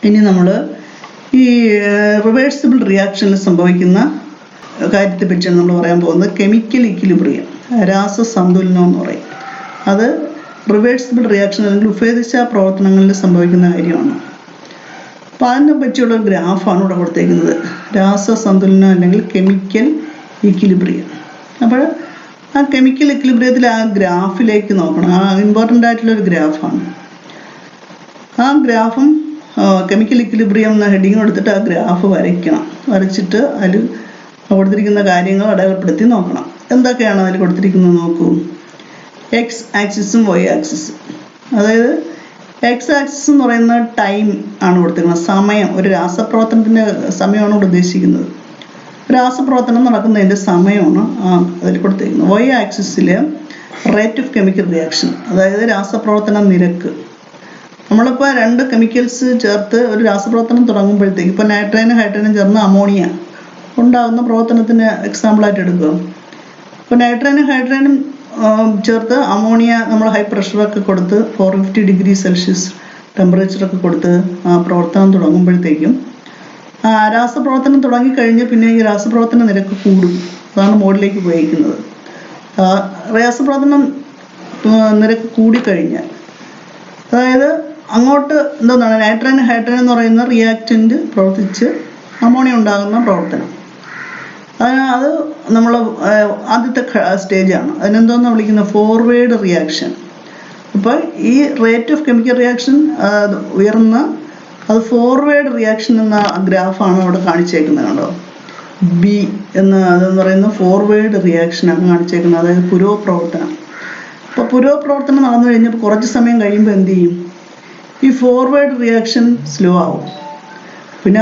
ഇനി നമ്മൾ ഈ റിവേഴ്സിബിൾ റിയാക്ഷനിൽ സംഭവിക്കുന്ന കാര്യത്തെ പറ്റിയാണ് നമ്മൾ പറയാൻ പോകുന്നത്. കെമിക്കൽ ഇക്വിലിബ്രിയം, രാസസന്തുലനം എന്ന് പറയും. അത് റിവേഴ്സിബിൾ റിയാക്ഷൻ അല്ലെങ്കിൽ ഉഭയദിശ പ്രവർത്തനങ്ങളിൽ സംഭവിക്കുന്ന കാര്യമാണ്. അപ്പോൾ അതിനെ പറ്റിയുള്ള ഒരു ഗ്രാഫാണ് ഇവിടെ കൊടുത്തേക്കുന്നത്. രാസസന്തുലനം അല്ലെങ്കിൽ കെമിക്കൽ ഇക്വിലിബ്രിയം. അപ്പോൾ ആ കെമിക്കൽ ഇക്വിലിബ്രിയത്തിൽ ആ ഗ്രാഫിലേക്ക് നോക്കണം. ആ ഇമ്പോർട്ടൻ്റ് ആയിട്ടുള്ളൊരു ഗ്രാഫാണ്. ആ ഗ്രാഫും കെമിക്കൽ ഇക്വിലിബ്രിയം എന്ന ഹെഡിങ് കൊടുത്തിട്ട് ആ ഗ്രാഫ് വരയ്ക്കണം. വരച്ചിട്ട് അതിൽ കൊടുത്തിരിക്കുന്ന കാര്യങ്ങൾ അടയാളപ്പെടുത്തി നോക്കണം. എന്തൊക്കെയാണ് അതിൽ കൊടുത്തിരിക്കുന്നത് നോക്കൂ. എക്സ് ആക്സിസും വൈ ആക്സിസും. അതായത് എക്സ് ആക്സിസ് എന്ന് പറയുന്നത് ടൈം ആണ് കൊടുത്തിരിക്കുന്നത്, സമയം. ഒരു രാസപ്രവർത്തനത്തിൻ്റെ സമയമാണ് ഇവിടെ ഉദ്ദേശിക്കുന്നത്. രാസപ്രവർത്തനം നടക്കുന്നതിൻ്റെ സമയമാണ് അതിൽ കൊടുത്തിരിക്കുന്നത്. വൈ ആക്സിസിൽ റേറ്റ് ഓഫ് കെമിക്കൽ റിയാക്ഷൻ, അതായത് രാസപ്രവർത്തന നിരക്ക്. നമ്മളിപ്പോൾ രണ്ട് കെമിക്കൽസ് ചേർത്ത് ഒരു രാസപ്രവർത്തനം തുടങ്ങുമ്പോഴത്തേക്ക്, ഇപ്പോൾ നൈട്രജനും ഹൈഡ്രജനും ചേർന്ന് അമോണിയ ഉണ്ടാകുന്ന പ്രവർത്തനത്തിന് എക്സാമ്പിളായിട്ട് എടുക്കുക. ഇപ്പോൾ നൈട്രജനും ഹൈഡ്രജനും ചേർത്ത് അമോണിയ നമ്മൾ ഹൈ പ്രഷറൊക്കെ കൊടുത്ത് 450 ഡിഗ്രി സെൽഷ്യസ് ടെമ്പറേച്ചറൊക്കെ കൊടുത്ത് പ്രവർത്തനം തുടങ്ങുമ്പോഴത്തേക്കും രാസപ്രവർത്തനം തുടങ്ങിക്കഴിഞ്ഞ് പിന്നെ ഈ രാസപ്രവർത്തന നിരക്ക് കൂടും. അതാണ് മുകളിലേക്ക് ഉപയോഗിക്കുന്നത്. രാസപ്രവർത്തനം നിരക്ക് കൂടിക്കഴിഞ്ഞാൽ, അതായത് അങ്ങോട്ട് എന്താണ് നൈട്രജൻ ഹൈഡ്രജൻ എന്ന് പറയുന്ന റിയാക്റ്റൻ്റ് പ്രവർത്തിച്ച് അമോണിയ ഉണ്ടാകുന്ന പ്രവർത്തനം, അത് നമ്മൾ ആദ്യത്തെ സ്റ്റേജാണ്. അതിനെന്തോന്നാണ് വിളിക്കുന്നത്? Forward reaction. അപ്പോൾ ഈ റേറ്റ് ഓഫ് കെമിക്കൽ റിയാക്ഷൻ ഉയർന്ന് അത് ഫോർവേഡ് റിയാക്ഷൻ എന്ന ഗ്രാഫാണ് അവിടെ കാണിച്ചേക്കുന്നത്. കണ്ടോ, ബി അതെന്ന് പറയുന്നത് ഫോർവേഡ് റിയാക്ഷനാണ് കാണിച്ചേക്കുന്നത്, അതായത് പുരോപ്രവർത്തനം. അപ്പോൾ പുരോപ്രവർത്തനം നടന്നു കഴിഞ്ഞപ്പോൾ കുറച്ച് സമയം കഴിയുമ്പോൾ എന്ത് ചെയ്യും? ഈ ഫോർവേഡ് റിയാക്ഷൻ സ്ലോ ആവും. പിന്നെ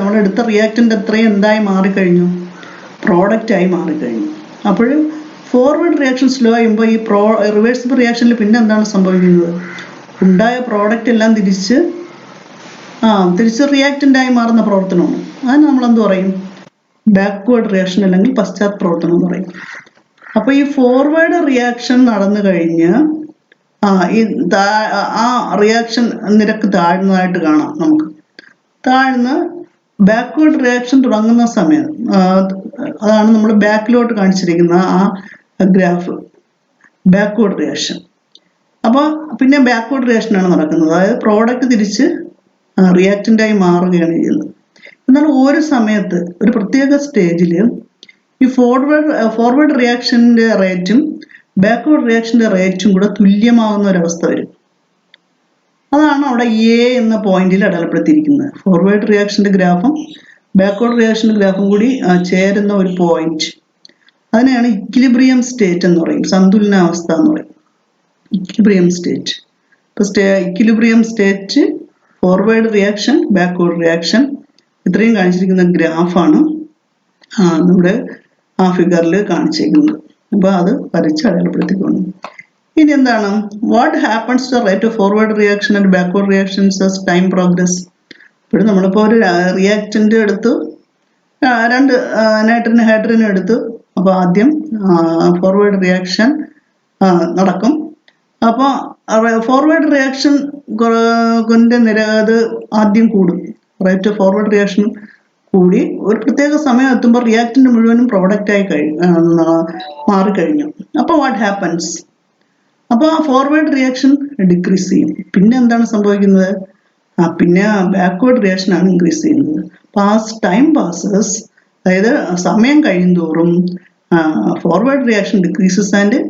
നമ്മൾ എടുത്ത റിയാക്റ്റൻ്റ് എത്രയും എന്തായി മാറിക്കഴിഞ്ഞു? പ്രോഡക്റ്റായി മാറിക്കഴിഞ്ഞു. അപ്പോൾ ഫോർവേഡ് റിയാക്ഷൻ സ്ലോ ആകുമ്പോൾ ഈ റിവേഴ്സിബിൾ റിയാക്ഷനിൽ പിന്നെ എന്താണ് സംഭവിക്കുന്നത്? ഉണ്ടായ പ്രോഡക്റ്റ് എല്ലാം തിരിച്ച് റിയാക്റ്റൻ്റായി മാറുന്ന പ്രവർത്തനമാണ്. അതിന് നമ്മളെന്ത് പറയും? ബാക്ക്വേർഡ് റിയാക്ഷൻ അല്ലെങ്കിൽ പശ്ചാത്ത പ്രവർത്തനം എന്ന് പറയും. അപ്പോൾ ഈ ഫോർവേഡ് റിയാക്ഷൻ നടന്നു കഴിഞ്ഞ് ആ റിയാക്ഷൻ നിരക്ക് താഴ്ന്നതായിട്ട് കാണാം. നമുക്ക് താഴ്ന്ന് ബാക്ക്വേർഡ് റിയാക്ഷൻ തുടങ്ങുന്ന സമയം, അതാണ് നമ്മൾ ബാക്കിലോട്ട് കാണിച്ചിരിക്കുന്ന ആ ഗ്രാഫ്, ബാക്ക്വേർഡ് റിയാക്ഷൻ. അപ്പോൾ പിന്നെ ബാക്ക്വേർഡ് റിയാക്ഷനാണ് നടക്കുന്നത്, അതായത് പ്രോഡക്റ്റ് തിരിച്ച് റിയാക്റ്റൻ്റായി മാറുകയാണ് ചെയ്യുന്നത്. എന്നാൽ ഒരു സമയത്ത് ഒരു പ്രത്യേക സ്റ്റേജിൽ ഈ ഫോർവേഡ് റിയാക്ഷൻ്റെ റേറ്റും ബാക്ക്വേർഡ് റിയാക്ഷൻ്റെ റേറ്റും കൂടെ തുല്യമാകുന്ന ഒരവസ്ഥ വരും. അതാണ് അവിടെ എ എന്ന പോയിന്റിൽ അടയാളപ്പെടുത്തിയിരിക്കുന്നത്. ഫോർവേഡ് റിയാക്ഷൻ്റെ ഗ്രാഫും ബാക്ക്വേർഡ് റിയാക്ഷൻ്റെ ഗ്രാഫും കൂടി ചേരുന്ന ഒരു പോയിന്റ്, അതിനെയാണ് ഇക്വിലിബ്രിയം സ്റ്റേറ്റ് എന്ന് പറയും, സന്തുലനാവസ്ഥ എന്ന് പറയും, ഇക്വിലിബ്രിയം സ്റ്റേറ്റ്. ഇപ്പോൾ equilibrium state, forward reaction, backward reaction, ഇത്രയും കാണിച്ചിരിക്കുന്ന ഗ്രാഫാണ് നമ്മുടെ ആ ഫിഗറിൽ കാണിച്ചിരിക്കുന്നത്. അപ്പോൾ അത് വരച്ച് അടയാളപ്പെടുത്തിക്കൊണ്ട് ഇനി എന്താണ്? What happens to rate of forward reaction and backward reactions as time progress. ഇപ്പോഴും നമ്മളിപ്പോൾ ഒരു റിയാക്റ്റൻ്റ് എടുത്ത് രണ്ട് നൈട്രജനും ഹൈഡ്രജനും എടുത്ത്, അപ്പോൾ ആദ്യം ഫോർവേഡ് റിയാക്ഷൻ നടക്കും. അപ്പോൾ ഫോർവേഡ് റിയാക്ഷൻ അത് ആദ്യം കൂടും. റേറ്റ് ഓഫ് ഫോർവേഡ് റിയാക്ഷൻ കൂടി ഒരു പ്രത്യേക സമയം എത്തുമ്പോൾ റിയാക്റ്റൻ്റ് മുഴുവനും പ്രോഡക്റ്റായി മാറിക്കഴിഞ്ഞു. അപ്പോൾ വാട്ട് ഹാപ്പൻസ്? അപ്പോൾ ആ ഫോർവേഡ് റിയാക്ഷൻ ഡിക്രീസ് ചെയ്യും. പിന്നെ എന്താണ് സംഭവിക്കുന്നത്? പിന്നെ ബാക്ക്വേർഡ് റിയാക്ഷനാണ് ഇൻക്രീസ് ചെയ്യുന്നത്. അപ്പോൾ ടൈം പാസസ്, അതായത് സമയം കഴിയുന്തോറും forward reaction decreases and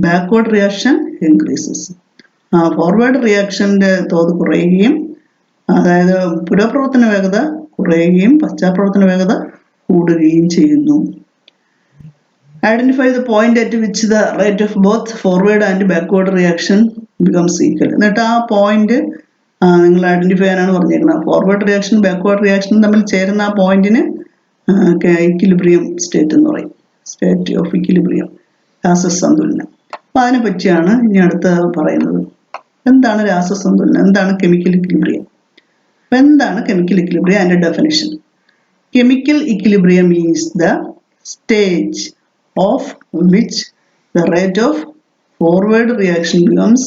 backward reaction increases. Forward റിയാക്ഷൻ്റെ തോത് കുറയുകയും, അതായത് പുരോപ്രവർത്തന വേഗത കുറയുകയും പശ്ചാപ്രവർത്തന വേഗത കൂടുകയും ചെയ്യുന്നു. Identify the point at which the rate of both forward and backward reaction becomes equal. എന്നിട്ട് ആ പോയിന്റ് നിങ്ങൾ ഐഡന്റിഫൈ ചെയ്യാനാണ് പറഞ്ഞേക്കുന്നത്. ഫോർവേഡ് റിയാക്ഷൻ ബാക്ക്വേർഡ് റിയാക്ഷനും തമ്മിൽ ചേരുന്ന ആ പോയിന്റിന് ഇക്വിലിബ്രിയം സ്റ്റേറ്റ് എന്ന് പറയും, സ്റ്റേറ്റ് ഓഫ് ഇക്വിലിബ്രിയം, രാസസന്തുലനം. അപ്പോൾ അതിനെ പറ്റിയാണ് ഇനി അടുത്ത് പറയുന്നത്. എന്താണ് രാസസന്തുലനം? എന്താണ് കെമിക്കൽ ഇക്വിലിബ്രിയം? അപ്പോൾ എന്താണ് കെമിക്കൽ ഇക്വിലിബ്രിയം? അതിൻ്റെ definition: chemical equilibrium is the stage of which the rate of forward reaction becomes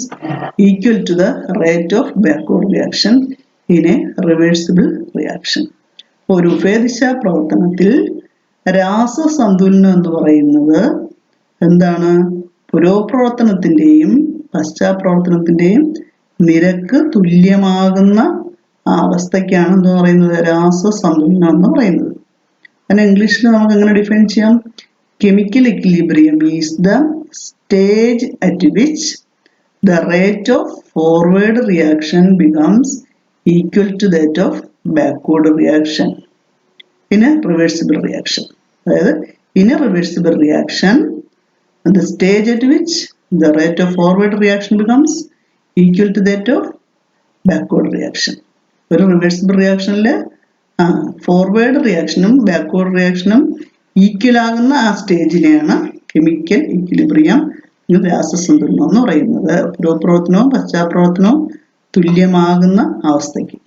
equal to the rate of backward reaction in a reversible reaction. ഒരു ഉഭയദിശാ പ്രവർത്തനത്തിൽ രാസസന്തുലനം എന്ന് പറയുന്നത് എന്താണ്? പുരോപ്രവർത്തനത്തിൻ്റെയും പശ്ചാപ്രവർത്തനത്തിൻ്റെയും നിരക്ക് തുല്യമാകുന്ന ആ അവസ്ഥയ്ക്കാണ് എന്ന് പറയുന്നത് രാസസന്തുലനം എന്ന് പറയുന്നത്. അതിന് ഇംഗ്ലീഷിൽ നമുക്ക് എങ്ങനെ ഡിഫൈൻ ചെയ്യാം? Chemical equilibrium is the stage at which the rate of forward reaction becomes equal to that of backward reaction in a reversible reaction. അതായത് in a reversible reaction, the stage at which the rate of forward reaction becomes equal to that of backward reaction. ഒരു reversible റിയാക്ഷനിൽ forward റിയാക്ഷനും backward റിയാക്ഷനും equal ആകുന്ന ആ സ്റ്റേജിനെയാണ് chemical equilibrium രാസസന്തുലനം എന്ന് പറയുന്നത്. പുരോപ്രവർത്തനവും പശ്ചാപ്രവർത്തനവും തുല്യമാകുന്ന അവസ്ഥയ്ക്ക്.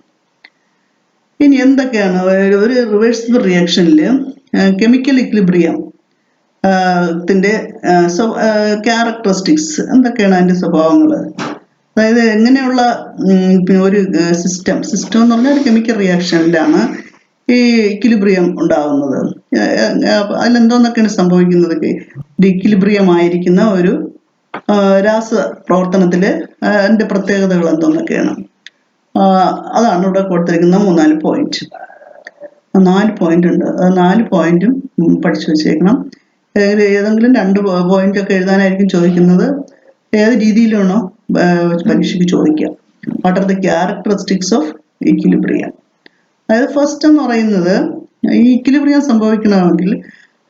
ഇനി എന്തൊക്കെയാണ് ഒരു റിവേഴ്സിബിൾ റിയാക്ഷനിൽ കെമിക്കൽ ഇക്വിലിബ്രിയം ത്തിൻ്റെ ക്യാരക്ടറിസ്റ്റിക്സ് എന്തൊക്കെയാണ്? അതിൻ്റെ സ്വഭാവങ്ങൾ. അതായത് എങ്ങനെയുള്ള ഒരു സിസ്റ്റം എന്ന് പറഞ്ഞാൽ ഒരു കെമിക്കൽ റിയാക്ഷനിലാണ് ഈ ഇക്വിലിബ്രിയം ഉണ്ടാകുന്നത്. അതിലെന്തോന്നൊക്കെയാണ് സംഭവിക്കുന്നത്? ഇക്വിലിബ്രിയം ആയിരിക്കുന്ന ഒരു രാസ പ്രവർത്തനത്തിൽ അതിൻ്റെ പ്രത്യേകതകൾ എന്തൊന്നൊക്കെയാണ്? അതാണ് ഇവിടെ കൊടുത്തിരിക്കുന്ന 3-4 പോയിന്റ്. 4 പോയിന്റ് ഉണ്ട്. അത് 4 പോയിന്റും പഠിച്ചു വെച്ചേക്കണം. ഏതെങ്കിലും 2 പോയിന്റ് ഒക്കെ എഴുതാനായിരിക്കും ചോദിക്കുന്നത്. ഏത് രീതിയിലാണോ പരീക്ഷയ്ക്ക് ചോദിക്കുക. What are the characteristics of equilibrium? അതായത് ഫസ്റ്റ് എന്ന് പറയുന്നത് ഈ ഇക്വിലിബ്രിയം സംഭവിക്കണമെങ്കിൽ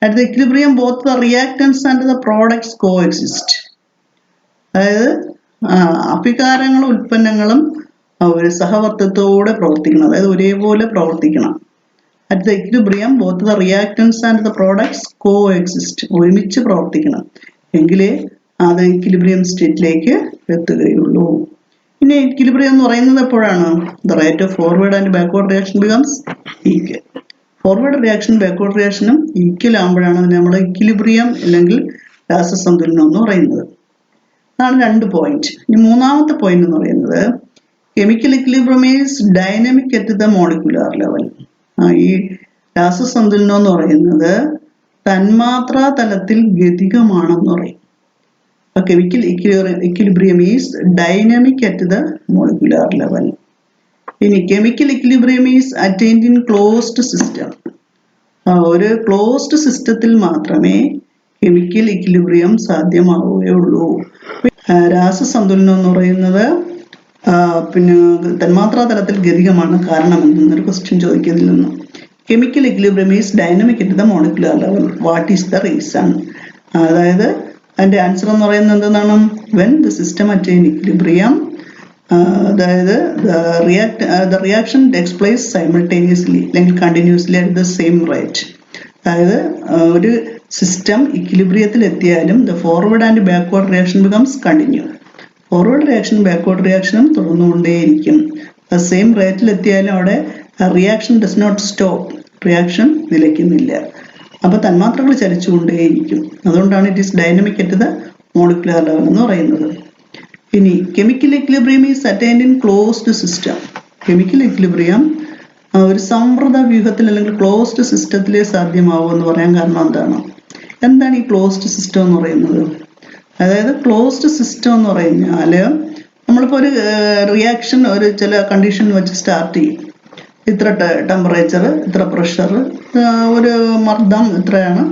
at the equilibrium both the reactants and the products coexist. അതായത് അഭികാരങ്ങളും ഉൽപ്പന്നങ്ങളും ഒരു സഹവർത്തിത്വത്തോടെ പ്രവർത്തിക്കണം. അതായത് ഒരേപോലെ പ്രവർത്തിക്കണം. At the equilibrium both the reactants and the products coexist. ഒരുമിച്ച് പ്രവർത്തിക്കണം. എങ്കിലേ അത് ഇക്വിലിബ്രിയം സ്റ്റേറ്റിലേക്ക് എത്തുകയുള്ളൂ. പിന്നെ ഇക്വിലിബ്രിയം എന്ന് പറയുന്നത് എപ്പോഴാണ്? The rate of forward and backward reaction becomes equal. Forward റിയാക്ഷനും ബാക്ക്വേർഡ് റിയാക്ഷനും ഈക്വൽ ആകുമ്പോഴാണ് അതിനെ നമ്മൾ ഇക്വിലിബ്രിയം അല്ലെങ്കിൽ രാസസന്തുലനം എന്ന് പറയുന്നത്. അതാണ് 2 പോയിന്റ്. ഇനി 3-ാമത്തെ പോയിന്റ് എന്ന് പറയുന്നത് chemical equilibrium is dynamic at the molecular level. ഈ രാസസന്തുലനം എന്ന് പറയുന്നത് തന്മാത്രാ തലത്തിൽ ഗതികമാണെന്ന് പറയും. Chemical equilibrium is dynamic at the molecular level. ഇനി chemical equilibrium is attained in closed system. ഒരു ക്ലോസ്ഡ് സിസ്റ്റത്തിൽ മാത്രമേ കെമിക്കൽ ഇക്വിലിബ്രിയം സാധ്യമാവുകയുള്ളൂ. രാസസന്തുലനം എന്ന് പറയുന്നത് പിന്നെ തന്മാത്രാ തലത്തിൽ ഗതികമാണ്. കാരണം എന്നൊരു ക്വസ്റ്റ്യൻ ചോദിക്കുന്നതിൽ നിന്നും chemical equilibrium is dynamic at the molecular level. What is the reason? അതായത് അതിൻ്റെ ആൻസർ എന്ന് പറയുന്നത് എന്താണ്? When the system attain equilibrium, അതായത് the reaction takes place simultaneously അല്ലെങ്കിൽ continuously at the same rate. അതായത് ഒരു സിസ്റ്റം ഇക്വിലിബ്രിയത്തിൽ എത്തിയാലും the forward and backward reaction becomes continue. Forward റിയാക്ഷനും ബാക്ക്വേർഡ് റിയാക്ഷനും തുടർന്നുകൊണ്ടേയിരിക്കും. സെയിം റേറ്റിൽ എത്തിയാലും അവിടെ reaction does not stop. Reaction നിലയ്ക്കുന്നില്ല. അപ്പോൾ തന്മാത്രകൾ ചലിച്ചുകൊണ്ടേയിരിക്കും. അതുകൊണ്ടാണ് it is dynamic at the molecular level എന്ന് പറയുന്നത്. ഇനി chemical equilibrium is attained in closed system. Chemical equilibrium ഒരു സംവൃത വ്യൂഹത്തിൽ അല്ലെങ്കിൽ ക്ലോസ്ഡ് സിസ്റ്റത്തിലേ സാധ്യമാവൂ എന്ന് പറയാൻ കാരണം എന്താണ് ഈ ക്ലോസ്ഡ് സിസ്റ്റം എന്ന് പറയുന്നത്? അതായത് ക്ലോസ്ഡ് സിസ്റ്റം എന്ന് പറഞ്ഞാൽ നമ്മളിപ്പോൾ ഒരു റിയാക്ഷൻ ഒരു ചില കണ്ടീഷൻ വെച്ച് സ്റ്റാർട്ട് ചെയ്യും. ഇത്ര ടെമ്പറേച്ചർ, ഇത്ര പ്രഷർ, ഒരു മർദ്ദം ഇത്രയാണ്,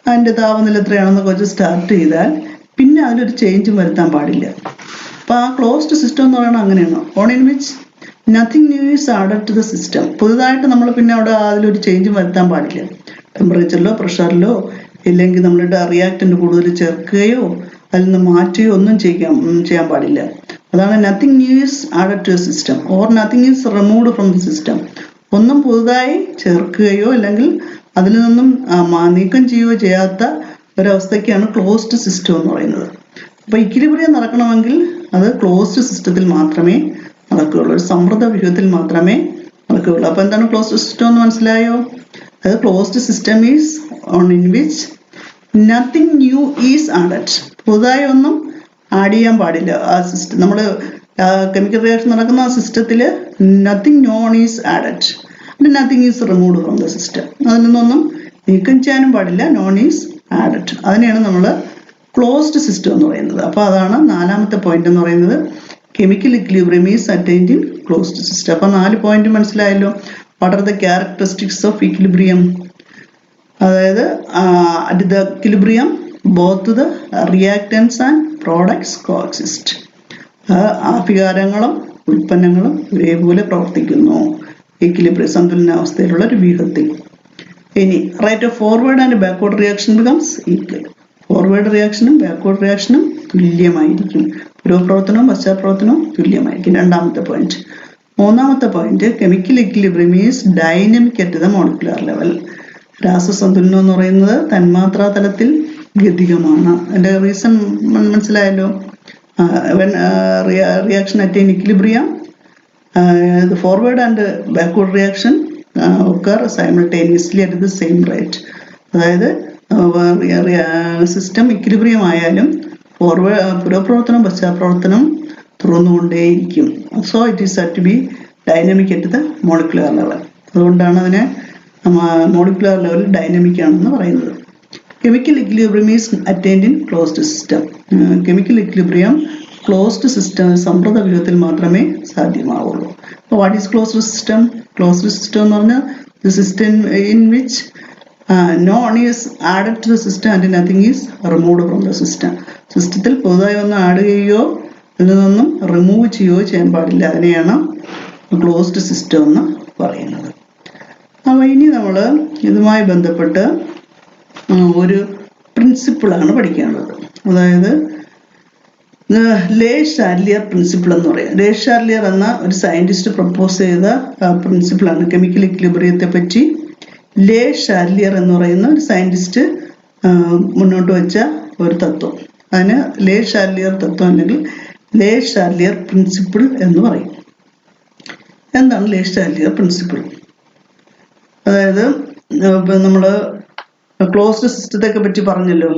അതിൻ്റെ താപനില എത്രയാണെന്നൊക്കെ വെച്ച് സ്റ്റാർട്ട് ചെയ്താൽ പിന്നെ അതിലൊരു ചേഞ്ചും വരുത്താൻ പാടില്ല. അപ്പോൾ ആ ക്ലോസ്ഡ് സിസ്റ്റം എന്ന് പറയുന്നത് അങ്ങനെയാണ്. On in which nothing new is added to the system. പുതുതായിട്ട് നമ്മൾ പിന്നെ അവിടെ അതിലൊരു ചേഞ്ചും വരുത്താൻ പാടില്ല. ടെമ്പറേച്ചറിലോ പ്രഷറിലോ ഇല്ലെങ്കിൽ നമ്മളുടെ റിയാക്റ്റൻ്റ് കൂടുതൽ ചേർക്കുകയോ അതിൽ നിന്ന് മാറ്റുകയോ ഒന്നും ചെയ്യാൻ പാടില്ല. അതാണ് nothing new is added to a system or nothing is removed from the system. ഒന്നും പുതുതായി ചേർക്കുകയോ അല്ലെങ്കിൽ അതിൽ നിന്നും നീക്കം ചെയ്യുകയോ ചെയ്യാത്ത ഒരവസ്ഥയ്ക്കാണ് ക്ലോസ്ഡ് സിസ്റ്റം എന്ന് പറയുന്നത്. അപ്പോൾ ഇക്വിലിബ്രിയം നടക്കണമെങ്കിൽ അത് ക്ലോസ്ഡ് സിസ്റ്റത്തിൽ മാത്രമേ നടക്കുകയുള്ളൂ, ഒരു സമൃദ്ധ വ്യൂഹത്തിൽ മാത്രമേ നടക്കുകയുള്ളൂ. അപ്പോൾ എന്താണ് ക്ലോസ്ഡ് സിസ്റ്റം എന്ന് മനസ്സിലായോ? അത് closed system is on in which nothing new is added. പുതുതായി ഒന്നും ആഡ് ചെയ്യാൻ പാടില്ല ആ സിസ്റ്റം. നമ്മൾ കെമിക്കൽ റിയാക്ഷൻ നടക്കുന്ന ആ സിസ്റ്റത്തിൽ nothing non is added, nothing is removed from the system. അതിൽ നിന്നൊന്നും നീക്കം ചെയ്യാനും പാടില്ല, നോൺ ഈസ് ആഡഡ്. അതിനെയാണ് നമ്മൾ ക്ലോസ്ഡ് സിസ്റ്റം എന്ന് പറയുന്നത്. അപ്പോൾ അതാണ് 4ാമത്തെ പോയിന്റ് എന്ന് പറയുന്നത്, chemical equilibrium is attained in closed system. അപ്പോൾ 4 പോയിന്റ് മനസ്സിലായല്ലോ. What are the characteristics of equilibrium? അതായത് at the equilibrium both the reactants and products coexist. ആഭികാരങ്ങളും ഉൽപ്പന്നങ്ങളും ഒരേപോലെ പ്രവർത്തിക്കുന്നു ഇക്വിലിബ്രിയം, സന്തുലനാവസ്ഥയിലുള്ള ഒരു വ്യൂഹത്തിൽ. ഇനി rate of forward and backward reaction becomes equal. Forward റിയാക്ഷനും ബാക്ക്വേർഡ് റിയാക്ഷനും തുല്യമായിരിക്കും. പുരോപ്രവർത്തനവും പശ്ചാപ്രവർത്തനവും തുല്യമായിരിക്കും. 2ാമത്തെ പോയിന്റ്. 3ാമത്തെ point, chemical equilibrium is dynamic at the molecular level. രാസസന്തുലനം എന്ന് പറയുന്നത് തന്മാത്രാ തലത്തിൽ ഗതികമാണ്. അതിൻ്റെ റീസൺ മനസ്സിലായല്ലോ. Reaction attain equilibrium, the forward and backward reaction occur simultaneously at the same rate. അതായത് സിസ്റ്റം ഇക്വിലിബ്രിയം ആയാലും പുരോപ്രവർത്തനം പശ്ചാപ്രവർത്തനം തുറന്നുകൊണ്ടേയിരിക്കും. So it is to be dynamic at the molecular level. അതുകൊണ്ടാണ് അതിനെ മോളിക്കുലർ ലെവൽ ഡൈനമിക് ആണെന്ന് പറയുന്നത്. Chemical equilibrium is attained in closed system. Chemical equilibrium closed system, സമ്പ്രദ വ്യൂഹത്തിൽ മാത്രമേ സാധ്യമാവുള്ളൂ. അപ്പോൾ what is closed system? Closed system എന്ന് പറഞ്ഞാൽ the system in which none is added to the system and nothing is removed from the system. സിസ്റ്റത്തിൽ പുതുതായി ഒന്നും ആഡ് ചെയ്യുകയോ ഇതിൽ നിന്നൊന്നും റിമൂവ് ചെയ്യുകയോ ചെയ്യാൻ പാടില്ല. അതിനെയാണ് ക്ലോസ്ഡ് സിസ്റ്റം എന്ന് പറയുന്നത്. അപ്പോൾ ഇനി നമ്മൾ ഇതുമായി ബന്ധപ്പെട്ട് ഒരു പ്രിൻസിപ്പിളാണ് പഠിക്കേണ്ടത്. അതായത് ലേ ഷാർലിയർ പ്രിൻസിപ്പിൾ എന്ന് പറയും. ലേ ഷാർലിയർ എന്ന ഒരു സയൻറ്റിസ്റ്റ് പ്രപ്പോസ് ചെയ്ത പ്രിൻസിപ്പിളാണ് കെമിക്കൽ ഇക്വിലിബ്രിയത്തെ പറ്റി. ലേ ഷാർലിയർ എന്ന് പറയുന്ന ഒരു സയൻറ്റിസ്റ്റ് മുന്നോട്ട് വെച്ച ഒരു തത്വം. അതിന് ലേ ഷാർലിയർ തത്വം അല്ലെങ്കിൽ ലേ ഷാർലിയർ പ്രിൻസിപ്പിൾ എന്ന് പറയും. എന്താണ് ലേ ഷാർലിയർ പ്രിൻസിപ്പിൾ? അതായത് നമ്മൾ ക്ലോസ്ഡ് സിസ്റ്റത്തെ പറ്റി പറഞ്ഞല്ലോ.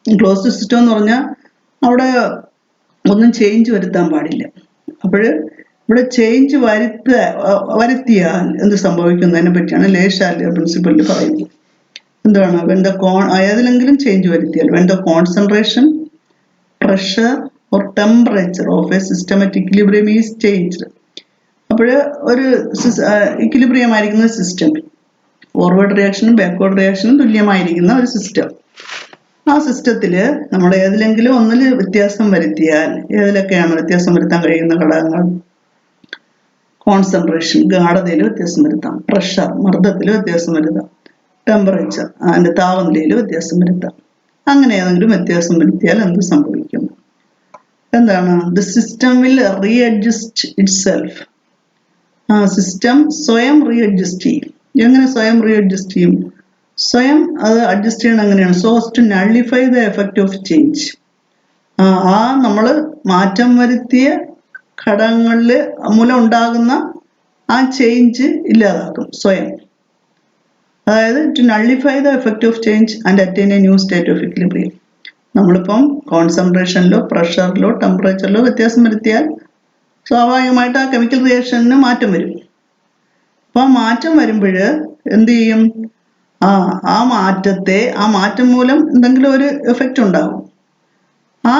ക്ലോസ്ഡ് സിസ്റ്റം എന്ന് പറഞ്ഞാൽ അവിടെ ഒന്നും ചേഞ്ച് വരുത്താൻ പാടില്ല. അപ്പോൾ ഇവിടെ ചേഞ്ച് വരുത്തിയാൽ എന്ത് സംഭവിക്കുന്നതിനെ പറ്റിയാണ് ലേ ഷാർലിയർ പ്രിൻസിപ്പിളിൽ പറയുന്നത്. എന്താണ്? ഏതിലെങ്കിലും ചേഞ്ച് വരുത്തിയാൽ when the concentration, pressure or temperature of a systematic equilibrium is changed. അപ്പോൾ ഒരു ഇക്വിലിബ്രിയം ആയിരിക്കുന്ന സിസ്റ്റം, ഫോർവേഡ് റിയാക്ഷനും ബാക്ക്വേർഡ് റിയാക്ഷനും തുല്യമായിരിക്കുന്ന ഒരു സിസ്റ്റം, ആ സിസ്റ്റത്തിൽ നമ്മൾ ഏതിലെങ്കിലും ഒന്നിൽ വ്യത്യാസം വരുത്തിയാൽ, ഏതിലൊക്കെയാണ് വ്യത്യാസം വരുത്താൻ കഴിയുന്ന ഘടകങ്ങൾ? കോൺസെൻട്രേഷൻ, ഗാഢതയിൽ വ്യത്യാസം വരുത്താം, പ്രഷർ, മർദ്ദത്തിൽ വ്യത്യാസം വരുത്താം, ടെമ്പറേച്ചർ, അതിൻ്റെ താപനിലയിൽ വ്യത്യാസം വരുത്താം. അങ്ങനെ ഏതെങ്കിലും വ്യത്യാസം വരുത്തിയാൽ എന്ത് സംഭവിക്കും? എന്താണ്? The system will readjust itself. System സ്വയം റീഅഡ്ജസ്റ്റ് ചെയ്യും. എങ്ങനെ സ്വയം റീഅഡ്ജസ്റ്റ് ചെയ്യും? സ്വയം അത് അഡ്ജസ്റ്റ് ചെയ്യണം എങ്ങനെയാണ്? So as to nullify the effect of change. നമ്മൾ മാറ്റം വരുത്തിയ ഘടകങ്ങളിൽ മൂലം ഉണ്ടാകുന്ന ആ ചേഞ്ച് ഇല്ലാതാക്കും സ്വയം. അതായത് to nullify the effect of change and attain a new state of equilibrium. നമ്മളിപ്പം കോൺസെൻട്രേഷനിലോ പ്രഷറിലോ ടെമ്പറേച്ചറിലോ വ്യത്യാസം വരുത്തിയാൽ സ്വാഭാവികമായിട്ട് ആ കെമിക്കൽ റിയാക്ഷന് മാറ്റം വരും. അപ്പോൾ ആ മാറ്റം വരുമ്പോൾ എന്ത് ചെയ്യും? ആ മാറ്റം മൂലം എന്തെങ്കിലും ഒരു എഫക്റ്റ് ഉണ്ടാകും. ആ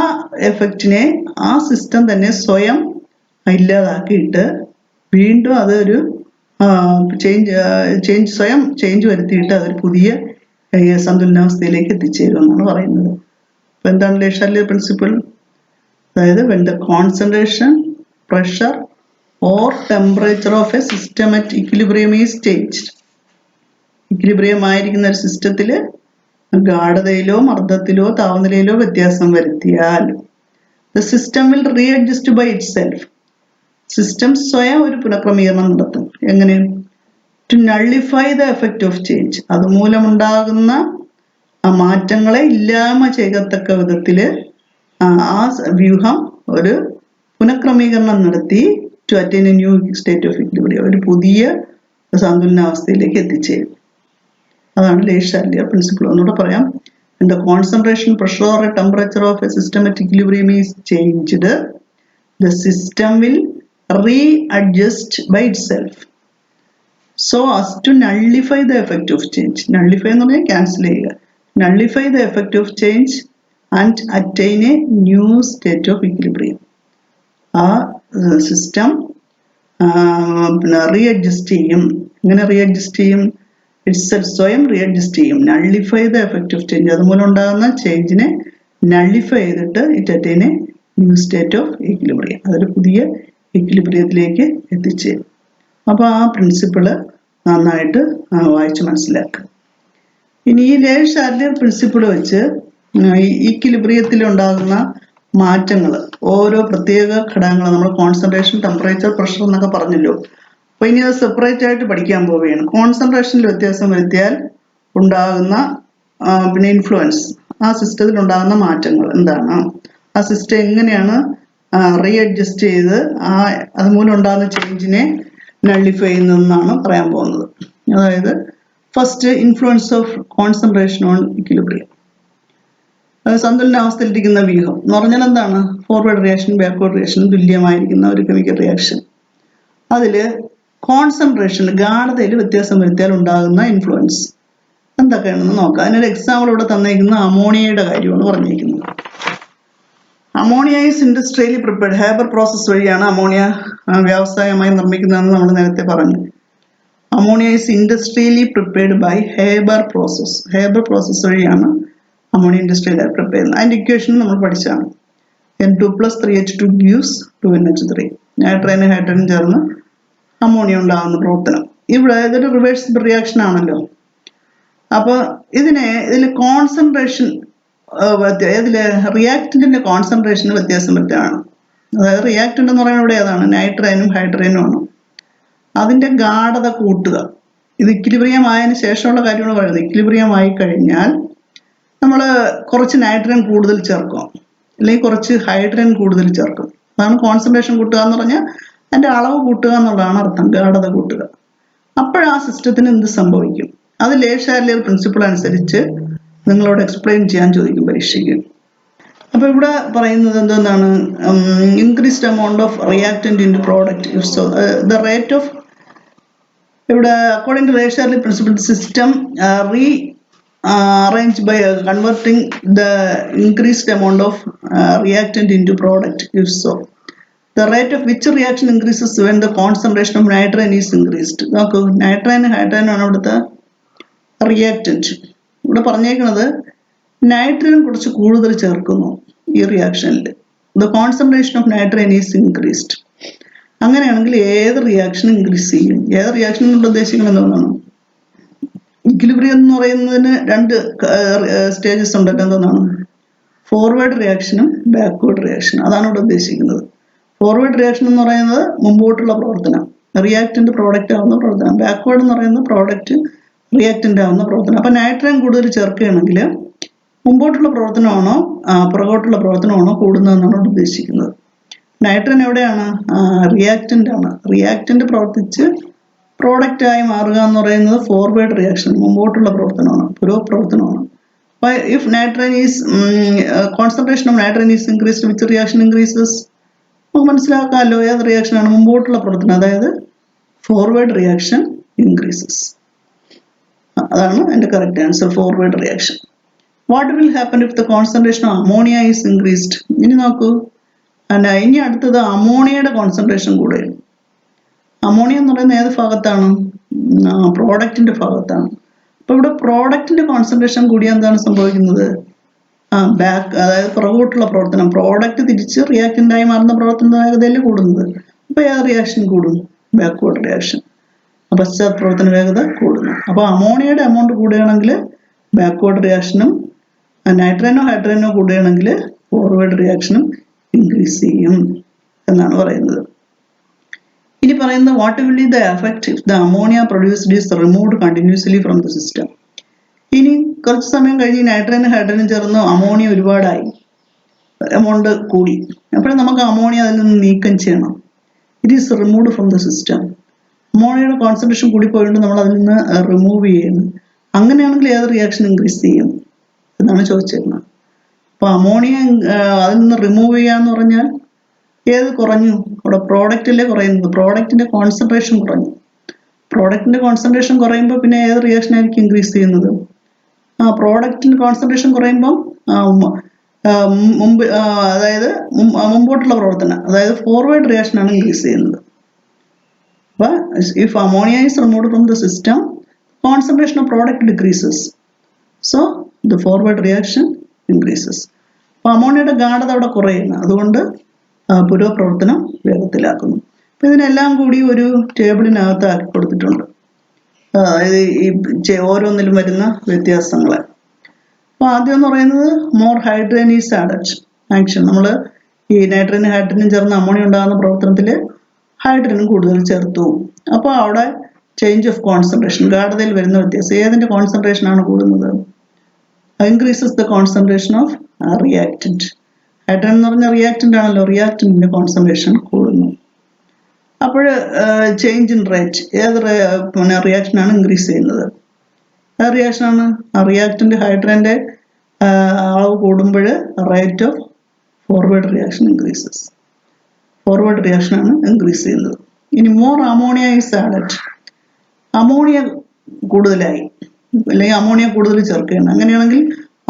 എഫക്റ്റിനെ ആ സിസ്റ്റം തന്നെ സ്വയം ഇല്ലാതാക്കിയിട്ട് വീണ്ടും അതൊരു സ്വയം ചേഞ്ച് വരുത്തിയിട്ട് അതൊരു പുതിയ സന്തുലനാവസ്ഥയിലേക്ക് എത്തിച്ചേരുമെന്നാണ് പറയുന്നത്. അപ്പോൾ എന്താണ് ലേ ഷാർലിയർ പ്രിൻസിപ്പിൾ? അതായത് when the concentration, pressure or temperature of a system at equilibrium is changed. Equilibrium ആയിരിക്കുന്ന ഒരു സിസ്റ്റത്തിൽ ഗാഢതയിലോ മർദ്ദത്തിലോ താപനിലയിലോ വ്യത്യാസം വരുത്തിയാൽ the system will readjust by itself. സിസ്റ്റം സ്വയം ഒരു പുനഃക്രമീകരണം നടത്തും. എങ്ങനെ? To nullify the effect of change. അതുമൂലമുണ്ടാകുന്ന ആ മാറ്റങ്ങളെ ഇല്ലായ്മ ചെയ്യത്തക്ക വിധത്തിൽ ആ വ്യൂഹം ഒരു പുനഃക്രമീകരണം നടത്തി to attain a new state of equilibrium, ഒരു പുതിയ സന്തുലനാവസ്ഥയിലേക്ക് എത്തിച്ചേരും. അതാണ് ലേ ഷാർലിയർ പ്രിൻസിപ്പിൾ. ഒന്നുകൂടെ പറയാം. When the concentration, pressure or temperature of a system at equilibrium is changed, the system will readjust by itself so as to nullify the effect of change. Nullify എന്ന് പറഞ്ഞാൽ cancel ചെയ്യുക. Nullify the effect of change and attain a new state of equilibrium. ആ system റീഅഡ്ജസ്റ്റ് ചെയ്യും. ഇങ്ങനെ റീഅഡ്ജസ്റ്റ് ചെയ്യും, സ്വയം readjust ചെയ്യും. Nullify the effect of change, അതുമൂലം ഉണ്ടാകുന്ന ചേഞ്ചിനെ നള്ളിഫൈ ചെയ്തിട്ട് it attain a new state of equilibrium, അതൊരു പുതിയ ഈക്വിലിബ്രിയത്തിലേക്ക് എത്തിച്ചേരും. അപ്പോൾ ആ പ്രിൻസിപ്പിള് നന്നായിട്ട് വായിച്ച് മനസ്സിലാക്കുക. ഇനി ഈ ലേഷ്-ഷാഡ്ലർ പ്രിൻസിപ്പിൾ വെച്ച് ഈക്വിലിബ്രിയത്തിലുണ്ടാകുന്ന മാറ്റങ്ങൾ, ഓരോ പ്രത്യേക ഘടകങ്ങൾ, നമ്മൾ കോൺസെൻട്രേഷൻ, ടെമ്പറേച്ചർ, പ്രഷർ എന്നൊക്കെ പറഞ്ഞല്ലോ. അപ്പോൾ ഇനി അത് സെപ്പറേറ്റ് ആയിട്ട് പഠിക്കാൻ പോവുകയാണ്. കോൺസെൻട്രേഷനിൽ വ്യത്യാസം വരുത്തിയാൽ ഉണ്ടാകുന്ന ഇൻഫ്ലുവൻസ്, ആ സിസ്റ്റത്തിൽ ഉണ്ടാകുന്ന മാറ്റങ്ങൾ എന്താണ്, ആ സിസ്റ്റം എങ്ങനെയാണ് റീഅഡ്ജസ്റ്റ് ചെയ്ത് അതുമൂലം ഉണ്ടാകുന്ന ചേഞ്ചിനെ നള്ളിഫൈ ചെയ്യുന്നതെന്നാണ് പറയാൻ പോകുന്നത്. അതായത് first, influence of concentration on equilibrium. സന്തുലനാവസ്ഥയിലിരിക്കുന്ന വ്യൂഹം എന്ന് പറഞ്ഞാൽ എന്താണ്? ഫോർവേഡ് റിയാക്ഷൻ ബാക്ക്വേർഡ് റിയാക്ഷൻ തുല്യമായിരിക്കുന്ന ഒരു കെമിക്കൽ റിയാക്ഷൻ. അതിൽ കോൺസെൻട്രേഷൻ, ഗാഢതയിൽ വ്യത്യാസം വരുത്തിയാൽ ഉണ്ടാകുന്ന ഇൻഫ്ലുവൻസ് എന്തൊക്കെയാണെന്ന് നോക്കാം. അതിനൊരു എക്സാമ്പിൾ ഇവിടെ തന്നിരിക്കുന്ന അമോണിയയുടെ കാര്യമാണ് പറഞ്ഞിരിക്കുന്നത്. Ammonia is industrially prepared. Haber process വഴിയാണ് അമോണിയ വ്യാവസായികമായി നിർമ്മിക്കുന്നതെന്ന് നമ്മൾ നേരത്തെ പറഞ്ഞു. Ammonia is industrially prepared by Haber process. Haber process വഴിയാണ് അമോണിയ ഇൻഡസ്ട്രിയലായി പ്രിപ്പയർ ചെയ്യുന്നത്. അതിൻ്റെ ഇക്വേഷൻ നമ്മൾ പഠിച്ചാണ്. N2+3H2 gives 2NH3. നൈട്രജനും ഹൈഡ്രജനും ചേർന്ന് അമോണിയ ഉണ്ടാകുന്ന പ്രവർത്തനം. ഇവിടെ ഇതൊരു റിവേഴ്സിബിൾ റിയാക്ഷൻ ആണല്ലോ. അപ്പോൾ ഇതിൽ കോൺസെൻട്രേഷൻ റിയാക്റ്റന്റിന്റെ കോൺസെൻട്രേഷന് വ്യത്യാസം വരുത്തുകയാണ്. അതായത് റിയാക്റ്റന്റ് എന്ന് പറയുന്നത് ഇവിടെ ഏതാണ്? നൈട്രജനും ഹൈഡ്രജനും ആണ്. അതിന്റെ ഗാഢത കൂട്ടുക. ഇത് ഇക്വിലിബ്രിയം ആയതിനു ശേഷമുള്ള കാര്യമാണ് പറയുന്നത്. ഇക്വിലിബ്രിയം ആയി കഴിഞ്ഞാൽ നമ്മൾ കുറച്ച് നൈട്രജൻ കൂടുതൽ ചേർക്കും, അല്ലെങ്കിൽ കുറച്ച് ഹൈഡ്രജൻ കൂടുതൽ ചേർക്കും. അതാണ് കോൺസെൻട്രേഷൻ കൂട്ടുക എന്ന് പറഞ്ഞാൽ അതിൻ്റെ അളവ് കൂട്ടുക എന്നുള്ളതാണ് അർത്ഥം, ഗാഢത കൂട്ടുക. അപ്പോഴാ സിസ്റ്റത്തിന് എന്ത് സംഭവിക്കും? അത് ലേഷ്-ഷാഡ്ലർ പ്രിൻസിപ്പിൾ അനുസരിച്ച് നിങ്ങളോട് എക്സ്പ്ലെയിൻ ചെയ്യാൻ ചോദിക്കും പരീക്ഷയ്ക്ക്. അപ്പോൾ ഇവിടെ പറയുന്നത് എന്താണ്? Increased amount of reactant in product. So the rate of, ഇവിടെ according to Le Chatelier principle system arranged by converting the increased amount of reactant into product. If so, the rate of which reaction increases when the concentration of nitrogen is increased. നോക്കൂ, nitrogen hydrogen ആണ് ഇവിടുത്തെ reactant. ഇവിടെ പറഞ്ഞേക്കുന്നത് nitrogen കുറച്ച് കൂടുതൽ ചേർക്കുന്നു ഈ റിയാക്ഷനിൽ. the concentration of nitrogen is increased. അങ്ങനെയാണെങ്കിൽ ഏത് റിയാക്ഷൻ ഇൻക്രീസ് ചെയ്യും? ഏത് റിയാക്ഷൻ കൊണ്ട് ഉദ്ദേശിക്കുന്നത് എന്താണ്? ഇക്വിലിബ്രിയം എന്ന് പറയുന്നതിന് രണ്ട് സ്റ്റേജസ് ഉണ്ടല്ലോ. എന്താണ്? ഫോർവേഡ് റിയാക്ഷനും ബാക്ക്വേർഡ് റിയാക്ഷനും. അതാണ് ഇവിടെ ഉദ്ദേശിക്കുന്നത്. ഫോർവേഡ് റിയാക്ഷൻ എന്ന് പറയുന്നത് മുമ്പോട്ടുള്ള പ്രവർത്തനം, റിയാക്റ്റന്റ് പ്രോഡക്റ്റ് ആവുന്ന പ്രവർത്തനം. ബാക്ക്വേർഡ് എന്ന് പറയുന്നത് പ്രോഡക്റ്റ് റിയാക്റ്റന്റ് ആവുന്ന പ്രവർത്തനം. അപ്പം നൈട്രജൻ കൂടുതൽ ചേർക്കുകയാണെങ്കിൽ മുമ്പോട്ടുള്ള പ്രവർത്തനമാണോ പുറകോട്ടുള്ള പ്രവർത്തനമാണോ കൂടുന്നതെന്നാണ് ഇവിടെ ഉദ്ദേശിക്കുന്നത്. നൈട്രജൻ എവിടെയാണ്? റിയാക്റ്റന്റ് ആണ്. റിയാക്റ്റന്റ് പ്രവർത്തിച്ച് പ്രോഡക്റ്റായി മാറുക എന്ന് പറയുന്നത് ഫോർവേഡ് റിയാക്ഷൻ, മുമ്പോട്ടുള്ള പ്രവർത്തനമാണ്, പുരോപ്രവർത്തനമാണ്. അപ്പോൾ if nitrogen is concentration of nitrogen is increased, which reaction increases? നമുക്ക് മനസ്സിലാക്കാമല്ലോ ഏത് റിയാക്ഷനാണ്? മുമ്പോട്ടുള്ള പ്രവർത്തനം, അതായത് ഫോർവേഡ് റിയാക്ഷൻ ഇൻക്രീസസ്. അതാണ് എൻ്റെ correct answer, forward reaction. What will happen if the concentration of ammonia is increased? ഇനി നോക്കൂ, ഇനി അടുത്തത് അമോണിയയുടെ കോൺസെൻട്രേഷൻ കൂടുകയും. അമോണിയ എന്ന് പറയുന്നത് ഏത് ഭാഗത്താണ്? പ്രോഡക്റ്റിന്റെ ഭാഗത്താണ്. അപ്പോൾ ഇവിടെ പ്രോഡക്റ്റിന്റെ കോൺസെൻട്രേഷൻ കൂടിയാൽ എന്താണ് സംഭവിക്കുന്നത്? അതായത് പുറകോട്ടുള്ള പ്രവർത്തനം, പ്രോഡക്റ്റ് തിരിച്ച് റിയാക്റ്റന്റായി മാറുന്ന പ്രവർത്തന വേഗതയിൽ കൂടുന്നത്. അപ്പോൾ ഏത് റിയാക്ഷൻ കൂടും? ബാക്ക്വേർഡ് റിയാക്ഷൻ, പശ്ചാത്ത പ്രവർത്തന വേഗത കൂടുന്നു. അപ്പോൾ അമോണിയയുടെ എമൗണ്ട് കൂടുകയാണെങ്കിൽ ബാക്ക്വേർഡ് റിയാക്ഷനും, നൈട്രജനോ ഹൈഡ്രജനോ കൂടുകയാണെങ്കിൽ ഫോർവേഡ് റിയാക്ഷനും ഇൻക്രീസ് ചെയ്യും എന്നാണ് പറയുന്നത്. ഇനി പറയുന്നത് what will be the effect if the ammonia produced is removed continuously from the system? ഇനി കുറച്ച് സമയം കഴിഞ്ഞ് നൈട്രജനും ഹൈഡ്രജനും ചേർന്ന് അമോണിയ ഒരുപാടായി, എമൗണ്ട് കൂടി. അപ്പോൾ നമുക്ക് അമോണിയ അതിൽ നിന്ന് നീക്കം ചെയ്യണം. It is removed from the system. അമോണിയയുടെ കോൺസെൻട്രേഷൻ കൂടിപ്പോയിട്ട് നമ്മൾ അതിൽ നിന്ന് റിമൂവ് ചെയ്യുന്നു. അങ്ങനെയാണെങ്കിൽ ഏത് റിയാക്ഷൻ ഇൻക്രീസ് ചെയ്യും എന്നാണ് ചോദിച്ചിരുന്നത്. അപ്പോൾ അമോണിയ അതിൽ നിന്ന് റിമൂവ് ചെയ്യുക എന്ന് പറഞ്ഞാൽ ഏത് കുറഞ്ഞു? അവിടെ പ്രോഡക്റ്റിലെ കുറയുന്നത്, പ്രോഡക്റ്റിന്റെ കോൺസെൻട്രേഷൻ കുറഞ്ഞു. പ്രോഡക്റ്റിന്റെ കോൺസെൻട്രേഷൻ കുറയുമ്പോൾ പിന്നെ ഏത് റിയാക്ഷൻ ആയിരിക്കും ഇൻക്രീസ് ചെയ്യുന്നത്? പ്രോഡക്റ്റിന്റെ കോൺസെൻട്രേഷൻ കുറയുമ്പോൾ മുമ്പ് അതായത് മുമ്പോട്ടുള്ള പ്രവർത്തനം, അതായത് ഫോർവേഡ് റിയാക്ഷൻ ആണ് ഇൻക്രീസ് ചെയ്യുന്നത്. അപ്പോൾ if ammonia is removed from the system, concentration of product decreases, so the forward reaction increases. അപ്പോൾ അമോണിയയുടെ ഗാഢത അവിടെ കുറയുന്നു, അതുകൊണ്ട് പുരോപ്രവർത്തനം വേഗത്തിലാക്കുന്നു. അപ്പോൾ ഇതിനെല്ലാം കൂടി ഒരു ടേബിളിനകത്ത് ആക്കി കൊടുത്തിട്ടുണ്ട്, അതായത് ഈ ഓരോന്നിലും വരുന്ന വ്യത്യാസങ്ങളെ. അപ്പോൾ ആദ്യം എന്ന് പറയുന്നത് more hydrogen is added action. നമ്മൾ ഈ നൈട്രജനും ഹൈഡ്രജനും ചേർന്ന് അമോണിയ ഉണ്ടാകുന്ന പ്രവർത്തനത്തിൽ ഹൈഡ്രജനും കൂടുതൽ ചേർത്തു. അപ്പോൾ അവിടെ ചേഞ്ച് ഓഫ് കോൺസെൻട്രേഷൻ, ഗാഢതയിൽ വരുന്ന വ്യത്യാസം. ഏതിൻ്റെ കോൺസെൻട്രേഷനാണ് കൂടുന്നത്? Increases the concentration of reactant. Hydrogen എന്ന് പറഞ്ഞാൽ റിയാക്റ്റൻ്റ് ആണല്ലോ, റിയാക്റ്റൻറ്റിൻ്റെ കോൺസെൻട്രേഷൻ കൂടുന്നു. അപ്പോൾ ചേഞ്ച് ഇൻ റേറ്റ്, ഏത് റിയാക്ഷനാണ് ഇൻക്രീസ് ചെയ്യുന്നത്? റിയാക്ഷനാണ് റിയാക്റ്റൻ്റ് ഹൈഡ്രജൻ്റെ അളവ് കൂടുമ്പോൾ rate of forward reaction increases. Forward റിയാക്ഷനാണ് ഇൻക്രീസ് ചെയ്യുന്നത്. ഇനി more ammonia is added, ammonia കൂടുതലായി, അല്ലെങ്കിൽ അമോണിയ കൂടുതൽ ചേർക്കുകയാണ്. അങ്ങനെയാണെങ്കിൽ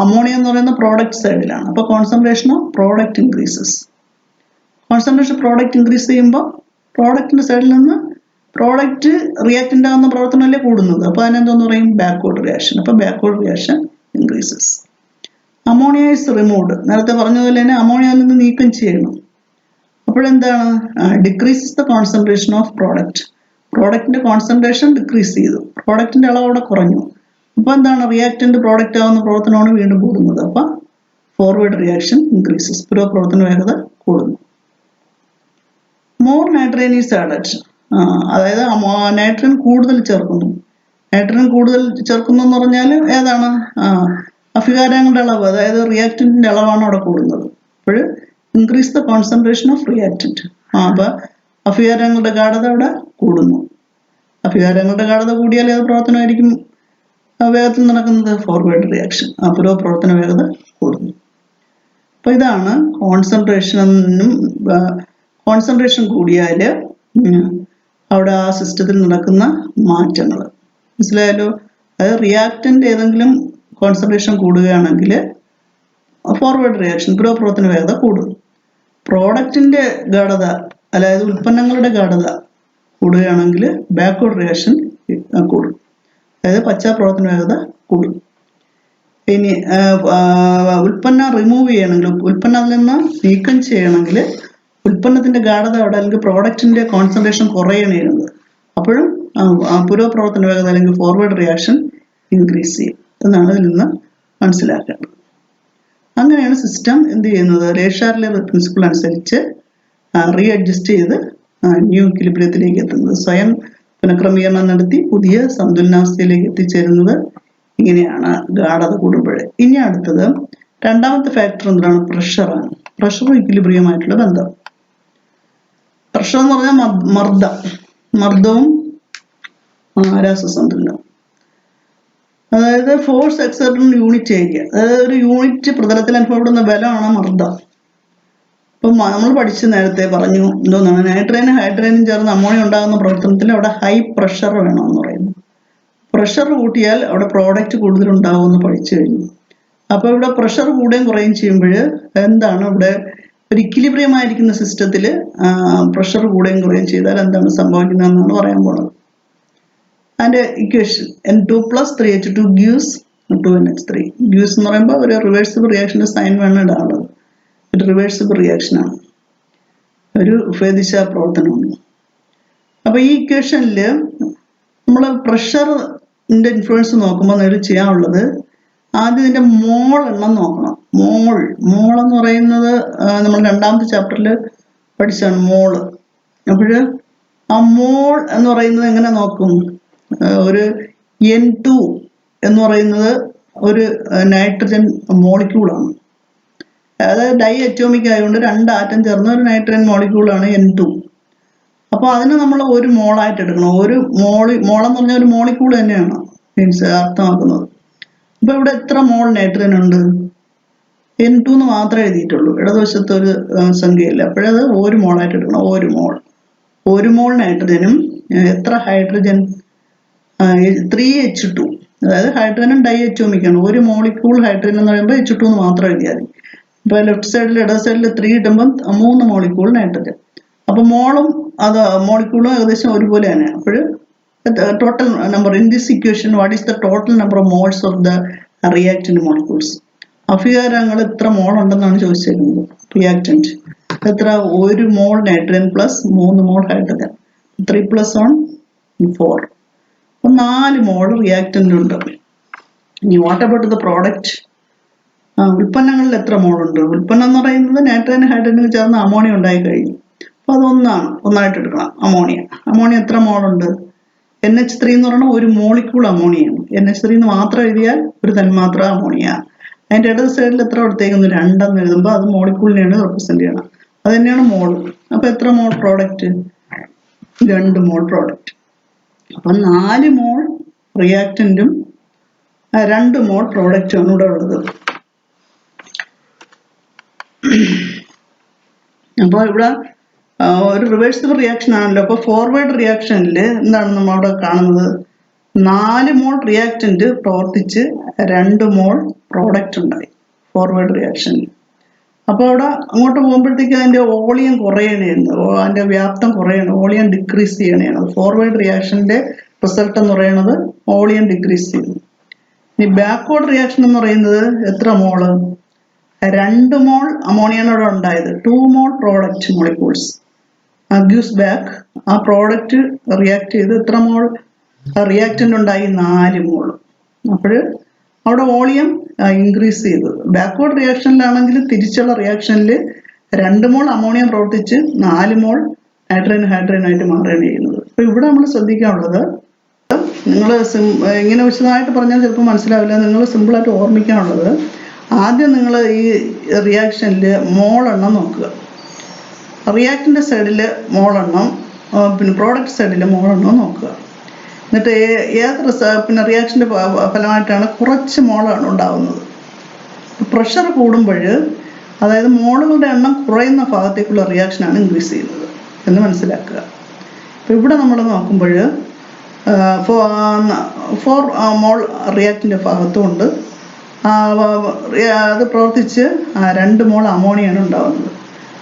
അമോണിയ എന്ന് പറയുന്ന പ്രോഡക്റ്റ് സൈഡിലാണ്, അപ്പോൾ concentration of product increases. Concentration product increase ചെയ്യുമ്പോൾ പ്രോഡക്റ്റിൻ്റെ സൈഡിൽ നിന്ന് പ്രോഡക്റ്റ് റിയാക്റ്റൻ്റ് ആവുന്ന പ്രവർത്തനമല്ലേ കൂടുന്നത്, അപ്പോൾ അതിനെന്തെന്ന് പറയും? Backward reaction. അപ്പോൾ backward reaction increases. Ammonia is removed, നേരത്തെ പറഞ്ഞതുപോലെ തന്നെ അമോണിയയിൽ നിന്ന് നീക്കം ചെയ്യണം. അപ്പോഴെന്താണ്? Decreases the concentration of product. പ്രോഡക്റ്റിൻ്റെ കോൺസെൻട്രേഷൻ ഡിക്രീസ് ചെയ്തു, പ്രോഡക്റ്റിൻ്റെ അളവ് അവിടെ കുറഞ്ഞു. അപ്പോൾ എന്താണ്? റിയാക്റ്റൻ്റ് പ്രോഡക്റ്റ് ആവുന്ന പ്രവർത്തനമാണ് വീണ്ടും കൂടുന്നത്. അപ്പോൾ ഫോർവേഡ് റിയാക്ഷൻ ഇൻക്രീസസ്, പുരോപ്രവർത്തന വേഗത കൂടുന്നു. മോർ നൈട്രജൻ ഈസ് ആഡഡ്, അതായത് നൈട്രജൻ കൂടുതൽ ചേർക്കുന്നു. നൈട്രജൻ കൂടുതൽ ചേർക്കുന്നു എന്ന് പറഞ്ഞാൽ ഏതാണ്? അഭികാരങ്ങളുടെ അളവ്, അതായത് റിയാക്റ്റൻറ്റിൻ്റെ അളവാണ് അവിടെ കൂടുന്നത്. അപ്പോൾ increase the concentration of reactant. അപ്പോൾ അഭികാരങ്ങളുടെ ഗാഢത അവിടെ കൂടുന്നു. അഭികാരങ്ങളുടെ ഗാഢത കൂടിയാൽ ഏത് പ്രവർത്തനമായിരിക്കും വേഗത്തിൽ നടക്കുന്നത്? Forward reaction. പുരോപ്രവർത്തന വേഗത കൂടുന്നു. അപ്പോൾ ഇതാണ് കോൺസെൻട്രേഷൻ കൂടിയാൽ അവിടെ ആ സിസ്റ്റത്തിൽ നടക്കുന്ന മാറ്റങ്ങൾ. മനസ്സിലായല്ലോ? അതായത് റിയാക്റ്റൻ്റ് ഏതെങ്കിലും കോൺസെൻട്രേഷൻ കൂടുകയാണെങ്കിൽ ഫോർവേഡ് റിയാക്ഷൻ, പുരോപ്രവർത്തന വേഗത കൂടും. പ്രോഡക്റ്റിൻ്റെ ഗാഢത, അതായത് ഉൽപ്പന്നങ്ങളുടെ ഗാഢത കൂടുകയാണെങ്കിൽ ബാക്ക്വേർഡ് റിയാക്ഷൻ കൂടും, അതായത് പശ്ചാപ്രവർത്തന വേഗത കൂടും. ഇനി ഉൽപ്പന്നം റിമൂവ് ചെയ്യണമെങ്കിൽ, ഉൽപ്പന്നത്തിൽ നിന്ന് നീക്കം ചെയ്യണമെങ്കിൽ ഉൽപ്പന്നത്തിൻ്റെ ഗാഢത അവിടെ, അല്ലെങ്കിൽ പ്രോഡക്റ്റിൻ്റെ കോൺസെൻട്രേഷൻ കുറയാണ് ചെയ്യുന്നത്. അപ്പോഴും പുരോപ്രവർത്തന വേഗത അല്ലെങ്കിൽ ഫോർവേഡ് റിയാക്ഷൻ ഇൻക്രീസ് ചെയ്യും എന്നാണ് ഇതിൽ നിന്ന് മനസ്സിലാക്കേണ്ടത്. അങ്ങനെയാണ് സിസ്റ്റം എന്ത് ചെയ്യുന്നത്? റേഷാർലെ പ്രിൻസിപ്പിൾ അനുസരിച്ച് റീഅഡ്ജസ്റ്റ് ചെയ്ത് ന്യൂ ഇക്വിലിബ്രിയത്തിലേക്ക് എത്തുന്നത്. സ്വയം പുനഃക്രമീകരണം നടത്തി പുതിയ സന്തുലനാവസ്ഥയിലേക്ക് എത്തിച്ചേരുന്നത് ഇങ്ങനെയാണ് ഗാഢത കൂടുമ്പോൾ. ഇനി അടുത്തത് രണ്ടാമത്തെ ഫാക്ടർ എന്താണ്? പ്രഷറാണ്. പ്രഷറും ഇക്വിലിബ്രിയമായിട്ടുള്ള ബന്ധം. പ്രഷർ എന്ന് പറഞ്ഞാൽ മർദ്ദവും രാസസന്തുലനവും. അതായത് ഫോഴ്സ് എക്സർട്ടഡ് യൂണിറ്റ് ഏരിയ, അതായത് ഒരു യൂണിറ്റ് പ്രതലത്തിൽ അനുഭവപ്പെടുന്ന ബലമാണ് മർദ്ദം. ഇപ്പം നമ്മൾ പഠിച്ച് നേരത്തെ പറഞ്ഞു എന്തോന്നാണ്? നൈട്രജനും ഹൈഡ്രജനും ചേർന്ന് അമോണിയ ഉണ്ടാകുന്ന പ്രവർത്തനത്തിൽ അവിടെ ഹൈ പ്രഷർ വേണമെന്ന് പറയുന്നു. പ്രഷർ കൂട്ടിയാൽ അവിടെ പ്രോഡക്റ്റ് കൂടുതൽ ഉണ്ടാകുമെന്ന് പഠിച്ചു കഴിഞ്ഞു. അപ്പോൾ ഇവിടെ പ്രഷർ കൂടുകയും കുറയുകയും ചെയ്യുമ്പോൾ എന്താണ് ഇവിടെ ഒരു ഇക്വിലിബ്രിയമായിരിക്കുന്ന സിസ്റ്റത്തിൽ പ്രഷർ കൂടുകയും കുറയുകയും ചെയ്താൽ എന്താണ് സംഭവിക്കുന്നതെന്നാണ് പറയാൻ പോകുന്നത്. അതിൻ്റെ equation N2 + 3H2 gives 2NH3. gives എന്ന് പറയുമ്പോൾ ഒരു റിവേഴ്സിബിൾ റിയാക്ഷൻ്റെ സൈൻ വേണം ഇടാനുള്ളത്. ഒരു റിവേഴ്സിബിൾ റിയാക്ഷനാണ്, ഒരു ഉഭയദിശാ പ്രവർത്തനമാണ്. അപ്പോൾ ഈ ഇക്വേഷനിൽ നമ്മൾ പ്രഷറിൻ്റെ ഇൻഫ്ലുവൻസ് നോക്കുമ്പോൾ നേരിട്ട് ചെയ്യാനുള്ളത് ആദ്യം ഇതിൻ്റെ മോൾ എണ്ണം നോക്കണം. മോൾ എന്ന് പറയുന്നത് നമ്മൾ രണ്ടാമത്തെ ചാപ്റ്ററിൽ പഠിച്ചാണ് മോള്. അപ്പോൾ ആ മോൾ എന്ന് പറയുന്നത് എങ്ങനെ നോക്കും? ഒരു N2 എന്ന് പറയുന്നത് ഒരു നൈട്രജൻ മോളിക്യൂളാണ്. അതായത് ഡൈ അറ്റോമിക് ആയതുകൊണ്ട് 2 ആറ്റം ചേർന്ന ഒരു നൈട്രജൻ മോളിക്യൂളാണ് N2. അപ്പോൾ അതിനെ നമ്മൾ ഒരു മോളായിട്ട് എടുക്കണം. ഒരു മോളെന്ന് പറഞ്ഞാൽ ഒരു മോളിക്യൂൾ തന്നെയാണ് മീൻസ് അർത്ഥമാക്കുന്നത്. അപ്പോൾ ഇവിടെ എത്ര മോൾ നൈട്രജൻ ഉണ്ട്? N2 എന്ന് മാത്രമേ എഴുതിയിട്ടുള്ളൂ, ഇടതുവശത്ത് ഒരു സംഖ്യയില്ല. അപ്പോഴത് ഒരു മോളായിട്ട് എടുക്കണം. ഒരു മോൾ നൈട്രജനും എത്ര ഹൈഡ്രജൻ? 3H2. അതായത് ഹൈഡ്രജനും ഡൈഅറ്റോമിക്കാണ്. ഒരു മോളിക്യൂൾ ഹൈഡ്രജൻ എന്ന് പറയുമ്പോൾ H2 എന്ന് മാത്രം എഴുതിയാൽ മതി. ഇപ്പോൾ ലെഫ്റ്റ് സൈഡിൽ ഇടത് സൈഡിൽ 3 ഇടുമ്പം 3 മോളിക്യൂൾ നൈട്രജൻ. അപ്പോൾ മോളും മോളിക്യൂളും ഏകദേശം ഒരുപോലെ തന്നെ. അപ്പോൾ total number in this equation, what is the total number of moles of the reactant molecules? അഭികാരങ്ങൾ എത്ര മോൾ ഉണ്ടെന്നാണ് ചോദിച്ചിരിക്കുന്നത്. റിയാക്റ്റന്റ് എത്ര? 1 mole nitrogen plus 3 mole hydrogen. 3 + 1 4. അപ്പോൾ 4 മോൾ റിയാക്റ്റന്റ് ഉണ്ട്. ഇനി വാട്ട് അബൌട്ട് ദ പ്രോഡക്റ്റ്? ഉൽപ്പന്നങ്ങളിൽ എത്ര മോളുണ്ട്? ഉൽപ്പന്നം എന്ന് പറയുന്നത് നൈട്രജൻ ഹൈഡ്രജൻ ചേർന്ന് അമോണിയ ഉണ്ടായി കഴിഞ്ഞു. അപ്പോൾ ഒന്നായിട്ട് എടുക്കണം. അമോണിയ എത്ര മോളുണ്ട്? NH3 എന്ന് പറയുന്നത് ഒരു മോളിക്യൂൾ അമോണിയാണ്. NH3 എന്ന് മാത്രം എഴുതിയാൽ ഒരു തന്മാത്ര അമോണിയ. അതിൻ്റെ ഇടത് സൈഡിൽ എത്ര കൊടുത്തേക്കുന്നു? 2 എന്ന് എഴുതുമ്പോൾ അത് മോളിക്യൂളിനെയാണ് റെപ്രസെന്റ് ചെയ്യണം. അത് തന്നെയാണ് മോൾ. അപ്പോൾ എത്ര മോൾ പ്രോഡക്റ്റ്? 2 മോൾ പ്രോഡക്റ്റ്. അപ്പം 4 മോൾ റിയാക്റ്റന്റും 2 മോൾ പ്രോഡക്റ്റുമാണ് ഇവിടെ ഉള്ളത്. അപ്പോൾ ഇവിടെ ഒരു റിവേഴ്സിബിൾ റിയാക്ഷൻ ആണല്ലോ. അപ്പോൾ ഫോർവേഡ് റിയാക്ഷനിൽ എന്താണ് നമ്മൾ അവിടെ കാണുന്നത്? 4 മോൾ റിയാക്റ്റന്റ് പ്രവർത്തിച്ച് 2 മോൾ പ്രോഡക്റ്റ് ഉണ്ടായി ഫോർവേഡ് റിയാക്ഷനിൽ. അപ്പോൾ അവിടെ അങ്ങോട്ട് പോകുമ്പോഴത്തേക്ക് അതിൻ്റെ വോളിയം കുറയണേന്ന്, അതിൻ്റെ വ്യാപ്തം കുറയണം, വോളിയം ഡിക്രീസ് ചെയ്യണേണ്. ഫോർവേഡ് റിയാക്ഷൻ്റെ റിസൾട്ട് എന്ന് പറയുന്നത് വോളിയം ഡിക്രീസ് ചെയ്യുന്നു. ഇനി ബാക്ക്വേർഡ് റിയാക്ഷൻ എന്ന് പറയുന്നത് എത്ര മോള്? 2 മോൾ അമോണിയാണ് അവിടെ ഉണ്ടായത്. 2 മോൾ പ്രോഡക്റ്റ് മോളിക്യൂൾസ് ഗിവ്സ് ബാക്ക്. ആ പ്രോഡക്റ്റ് റിയാക്ട് ചെയ്ത് എത്ര മോൾ റിയാക്റ്റൻ്റ് ഉണ്ടായി? 4 മോൾ. അപ്പോൾ അവിടെ വോളിയം ഇൻക്രീസ് ചെയ്തു. ബാക്ക്വേർഡ് റിയാക്ഷനിലാണെങ്കിൽ തിരിച്ചുള്ള റിയാക്ഷനിൽ 2 മോൾ അമോണിയം പ്രവർത്തിച്ച് 4 മോൾ ഹൈഡ്രജനായിട്ട് മാറുകയാണ് ചെയ്യുന്നത്. അപ്പോൾ ഇവിടെ നമ്മൾ ശ്രദ്ധിക്കാനുള്ളത്, നിങ്ങൾ ഇങ്ങനെ വിശദമായിട്ട് പറഞ്ഞാൽ ചിലപ്പോൾ മനസ്സിലാവില്ല. നിങ്ങൾ സിമ്പിളായിട്ട് ഓർമ്മിക്കാനുള്ളത്, ആദ്യം നിങ്ങൾ ഈ റിയാക്ഷനിൽ മോളെണ്ണം നോക്കുക. റിയാക്റ്റിൻ്റെ സൈഡിൽ മോളെണ്ണം, പിന്നെ പ്രോഡക്റ്റ് സൈഡിൽ മോളെണ്ണം നോക്കുക. എന്നിട്ട് പിന്നെ റിയാക്ഷൻ്റെ ഫലമായിട്ടാണ് കുറച്ച് മോളാണ് ഉണ്ടാകുന്നത്. പ്രഷർ കൂടുമ്പോൾ, അതായത് മോളുകളുടെ എണ്ണം കുറയുന്ന ഭാഗത്തേക്കുള്ള റിയാക്ഷനാണ് ഇൻക്രീസ് ചെയ്യുന്നത് എന്ന് മനസ്സിലാക്കുക. അപ്പോൾ ഇവിടെ നമ്മൾ നോക്കുമ്പോൾ 4 മോൾ റിയാക്റ്റിൻ്റെ ഭാഗത്തുമുണ്ട്. അത് പ്രവർത്തിച്ച് 2 മോൾ അമോണിയാണ് ഉണ്ടാകുന്നത്.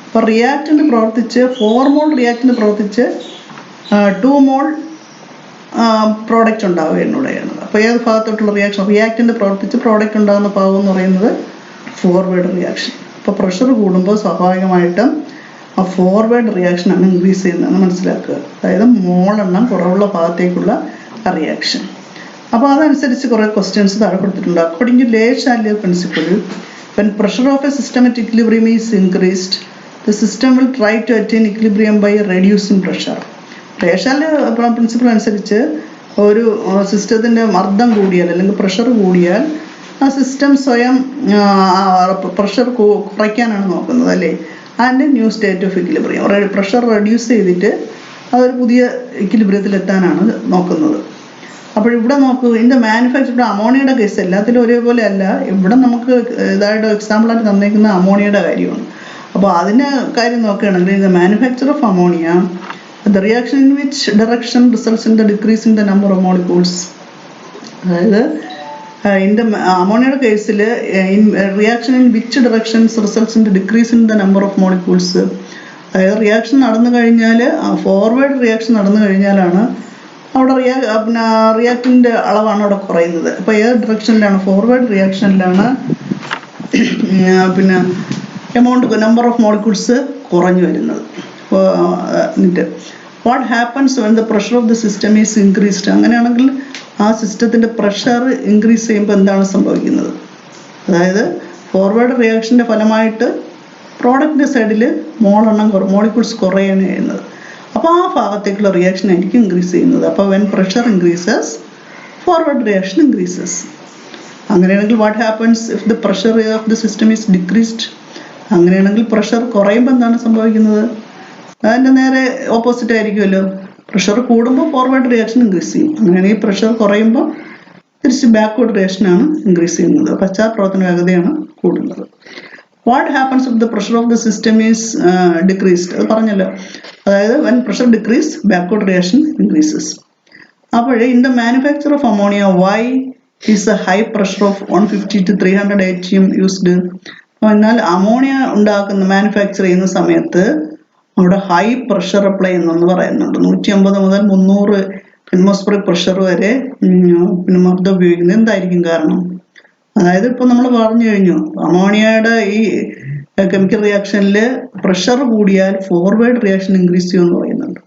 അപ്പോൾ റിയാക്റ്റൻ്റ് പ്രവർത്തിച്ച് 4 മോൾ റിയാക്റ്റൻ്റ് പ്രവർത്തിച്ച് 2 മോൾ പ്രോഡക്റ്റ് ഉണ്ടാവുകയാണ് ഇവിടെ ചെയ്യുന്നത്. അപ്പോൾ ഏത് ഭാഗത്തോട്ടുള്ള റിയാക്റ്റൻ്റ് പ്രവർത്തിച്ച് പ്രോഡക്റ്റ് ഉണ്ടാകുന്ന ഭാഗം എന്ന് പറയുന്നത് ഫോർവേഡ് റിയാക്ഷൻ. അപ്പോൾ പ്രഷർ കൂടുമ്പോൾ സ്വാഭാവികമായിട്ടും ആ ഫോർവേഡ് റിയാക്ഷനാണ് ഇൻക്രീസ് ചെയ്യുന്നതെന്ന് മനസ്സിലാക്കുക. അതായത് മോളെണ്ണം കുറവുള്ള ഭാഗത്തേക്കുള്ള റിയാക്ഷൻ. അപ്പോൾ അതനുസരിച്ച് കുറേ ക്വസ്റ്റ്യൻസ് താഴെ കൊടുത്തിട്ടുണ്ട്. According to Le Chatelier principle, when pressure of a system at equilibrium is increased, the system will try to attain equilibrium by reducing pressure. Le Chatelier principle അനുസരിച്ച് ഒരു സിസ്റ്റത്തിൻ്റെ മർദ്ദം കൂടിയാൽ അല്ലെങ്കിൽ പ്രഷർ കൂടിയാൽ ആ സിസ്റ്റം സ്വയം പ്രഷർ കുറയ്ക്കാനാണ് നോക്കുന്നത്, അല്ലേ? അതിൻ്റെ new state of equilibrium, pressure reduce ചെയ്തിട്ട് അതൊരു പുതിയ ഇക്വിലിബ്രിയത്തിൽ എത്താനാണ് നോക്കുന്നത്. അപ്പോൾ ഇവിടെ നോക്കൂ, ഇതിൻ്റെ മാനുഫാക്ചർ അമോണിയയുടെ കേസ് എല്ലാത്തിലും ഒരേപോലെ അല്ല. ഇവിടെ നമുക്ക് ഇതായിട്ട് എക്സാമ്പിളായിട്ട് തന്നേക്കുന്ന അമോണിയയുടെ കാര്യമാണ്. അപ്പോൾ അതിൻ്റെ കാര്യം നോക്കുകയാണെങ്കിൽ, ഇത് manufacture of ammonia, the reaction in which direction results in the decrease in the number of molecules. അതായത് ഇതിൻ്റെ അമോണിയയുടെ കേസിൽ reaction in which directions results in the decrease in the number of molecules. അതായത് റിയാക്ഷൻ നടന്നു കഴിഞ്ഞാൽ, forward reaction നടന്നു കഴിഞ്ഞാലാണ് അവിടെ റിയാക്റ്റിൻ്റെ അളവാണ് അവിടെ കുറയുന്നത്. അപ്പോൾ ഏത് ഡയറക്ഷനിലാണ്? ഫോർവേഡ് റിയാക്ഷനിലാണ് പിന്നെ നമ്പർ ഓഫ് മോളിക്യൂൾസ് കുറഞ്ഞു വരുന്നത്. എന്നിട്ട് what happens when the pressure of the system is increased? അങ്ങനെയാണെങ്കിൽ ആ സിസ്റ്റത്തിൻ്റെ പ്രഷർ ഇൻക്രീസ് ചെയ്യുമ്പോൾ എന്താണ് സംഭവിക്കുന്നത്? അതായത് ഫോർവേഡ് റിയാക്ഷൻ്റെ ഫലമായിട്ട് പ്രോഡക്റ്റിൻ്റെ സൈഡിൽ മോളിക്യൂൾസ് കുറയാണ് ചെയ്യുന്നത്. അപ്പോൾ ആ ഭാഗത്തേക്കുള്ള റിയാക്ഷൻ ആയിരിക്കും ഇൻക്രീസ് ചെയ്യുന്നത്. അപ്പോൾ when pressure increases, forward reaction increases. അങ്ങനെയാണെങ്കിൽ what happens if the pressure of the system is decreased? അങ്ങനെയാണെങ്കിൽ പ്രഷർ കുറയുമ്പോൾ എന്താണ് സംഭവിക്കുന്നത്? അതിൻ്റെ നേരെ ഓപ്പോസിറ്റ് ആയിരിക്കുമല്ലോ. പ്രഷർ കൂടുമ്പോൾ ഫോർവേഡ് റിയാക്ഷൻ ഇൻക്രീസ് ചെയ്യും. അങ്ങനെയാണെങ്കിൽ പ്രഷർ കുറയുമ്പോൾ തിരിച്ച് ബാക്ക്വേർഡ് റിയാക്ഷനാണ് ഇൻക്രീസ് ചെയ്യുന്നത്. പശ്ചാത്തല പ്രവർത്തന വേഗതയാണ് കൂടുന്നത്. What happens if the pressure of the system is decreased? അത് പറഞ്ഞല്ലോ, അതായത് when pressure decrease, backward reaction increases. അപ്പോൾ in the manufacture of ammonia, why is a high pressure of 150 to 300 atm used? എന്നാൽ അമോണിയ ഉണ്ടാക്കുന്ന manufacture ചെയ്യുന്ന സമയത്ത് അവിടെ high pressure apply ചെയ്യുന്നെന്ന് പറയുന്നുണ്ട്. 150 മുതൽ 300 അറ്റ്മോസ്ഫിയറിക് പ്രഷർ വരെ പിന്നെ മർദ്ദം ഉപയോഗിക്കുന്നത് എന്തായിരിക്കും കാരണം? അതായത് ഇപ്പൊ നമ്മൾ പറഞ്ഞു കഴിഞ്ഞു, അമോണിയയുടെ ഈ കെമിക്കൽ റിയാക്ഷനിൽ പ്രഷർ കൂടിയാൽ ഫോർവേഡ് റിയാക്ഷൻ ഇൻക്രീസ് ചെയ്യുമെന്ന് പറയുന്നുണ്ട്.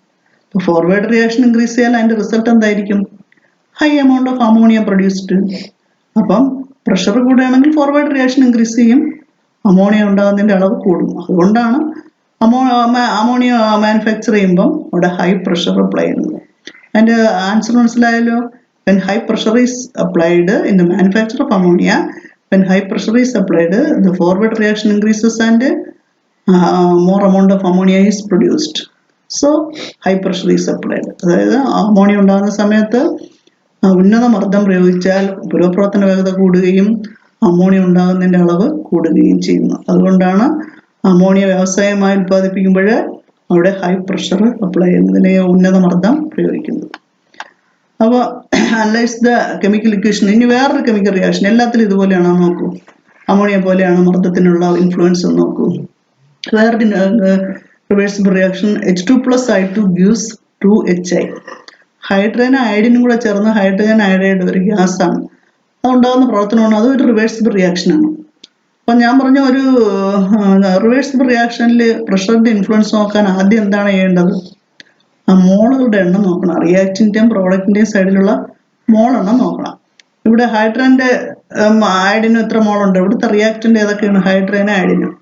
അപ്പോൾ ഫോർവേഡ് റിയാക്ഷൻ ഇൻക്രീസ് ചെയ്യാൻ അതിന്റെ റിസൾട്ട് എന്തായിരിക്കും? High amount of ammonia produced. അപ്പം പ്രഷർ കൂടുകയാണെങ്കിൽ ഫോർവേഡ് റിയാക്ഷൻ ഇൻക്രീസ് ചെയ്യും, അമോണിയ ഉണ്ടാകുന്നതിന്റെ അളവ് കൂടും. അതുകൊണ്ടാണ് അമോണിയ മാനുഫാക്ചർ ചെയ്യുമ്പം അവിടെ ഹൈ പ്രഷർ അപ്ലൈ ചെയ്യുന്നത്. അതിന്റെ ആൻസർ മനസ്സിലായല്ലോ. When high pressure is applied in the manufacture of ammonia, when high pressure is applied, the forward reaction increases and more amount of ammonia is produced. So high pressure is applied. അതായത് ammonia ഉണ്ടാകുന്ന സമയത്ത് ഉന്നത മർദ്ദം പ്രയോഗിച്ചാൽ പുരോപ്രവർത്തന വേഗത കൂടുകയും ammonia ഉണ്ടാകുന്നതിന്റെ അളവ് കൂടുകയും ചെയ്യുന്നു. അതുകൊണ്ടാണ് അമോണിയ വ്യവസായമായി ഉൽപ്പാദിപ്പിക്കുമ്പോൾ അവിടെ ഹൈ പ്രഷർ അപ്ലൈ ചെയ്യുന്നതിന് ഉന്നത മർദ്ദം പ്രയോഗിക്കുന്നത്. അപ്പോൾ അനലൈസ് ദ കെമിക്കൽ ഇക്വേഷൻ. ഇനി വേറൊരു കെമിക്കൽ റിയാക്ഷൻ, എല്ലാത്തിലും ഇതുപോലെയാണോ നോക്കൂ, അമോണിയ പോലെയാണ് മർദ്ദത്തിനുള്ള ഇൻഫ്ലുവൻസ് നോക്കൂ. വേറൊരു reversible reaction H2+I2 gives 2HI. Hydrogen അയഡിനും കൂടെ ചേർന്ന് ഹൈഡ്രജൻ അയഡൈഡ് ഒരു ഗ്യാസാണ്, അതുണ്ടാകുന്ന പ്രവർത്തനമാണ്. അത് ഒരു റിവേഴ്സിബിൾ റിയാക്ഷനാണ്. അപ്പം ഞാൻ പറഞ്ഞ ഒരു റിവേഴ്സിബിൾ റിയാക്ഷനിൽ പ്രഷറിന്റെ ഇൻഫ്ലുവൻസ് നോക്കാൻ ആദ്യം എന്താണ് ചെയ്യേണ്ടത്? മോളുകളുടെ എണ്ണം നോക്കണം. റിയാക്റ്റിന്റെയും പ്രോഡക്റ്റിന്റെയും സൈഡിലുള്ള മോൾ എണ്ണം നോക്കണം. ഇവിടെ ഹൈഡ്രജന്റെ അയഡിനും എത്ര മോളുണ്ട്? ഇവിടുത്തെ റിയാക്റ്റന്റ് ഏതൊക്കെയാണ്? ഹൈഡ്രജനും അയഡിനും